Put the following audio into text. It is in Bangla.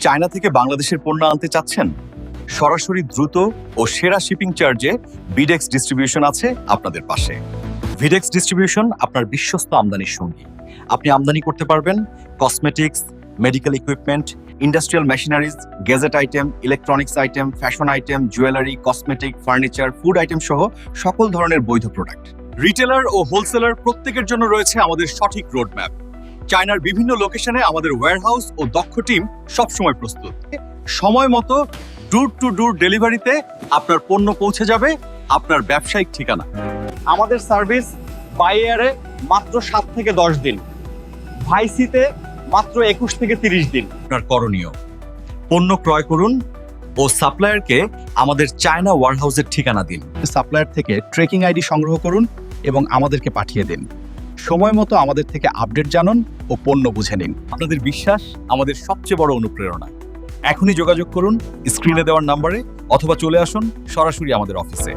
চায়না থেকে বাংলাদেশের পণ্য আনতে চাচ্ছেন? সরাসরি দ্রুত ও সেরা শিপিং চার্জে ভিডেক্স ডিস্ট্রিবিউশন আছে আপনাদের পাশে। ভিডেক্স ডিস্ট্রিবিউশন আপনার বিশ্বস্ত আমদানির সঙ্গী। আপনি আমদানি করতে পারবেন cosmetics, medical equipment, industrial machineries, gadget item, electronics item, fashion item, jewellery, cosmetic, furniture, food item সহ সকল ধরনের বৈধ প্রোডাক্ট। রিটেলার ও হোলসেলার প্রত্যেকের জন্য রয়েছে আমাদের সঠিক রোডম্যাপ। চায়নার বিভিন্ন লোকেশনে আমাদের ওয়্যারহাউস ও দক্ষ টিম সবসময় প্রস্তুত। সময় মতো ডোর টু ডোর ডেলিভারিতে আপনার পণ্য পৌঁছে যাবে আপনার ব্যবসায়িক ঠিকানা। আমাদের সার্ভিস বাই এয়ারে মাত্র 7 থেকে 10 দিন, ভাইসিতে মাত্র 21 থেকে 30 দিন। আপনার করণীয়, পণ্য ক্রয় করুন ও সাপ্লায়ারকে আমাদের চায়না ওয়্যারহাউসের ঠিকানা দিন। সাপ্লায়ার থেকে ট্রেকিং আইডি সংগ্রহ করুন এবং আমাদেরকে পাঠিয়ে দিন। সময় মতো আমাদের থেকে আপডেট জানুন ও পণ্য বুঝে নিন। আপনাদের বিশ্বাস আমাদের সবচেয়ে বড় অনুপ্রেরণা। এখনই যোগাযোগ করুন স্ক্রিনে দেওয়ার নম্বরে অথবা চলে আসুন সরাসরি আমাদের অফিসে।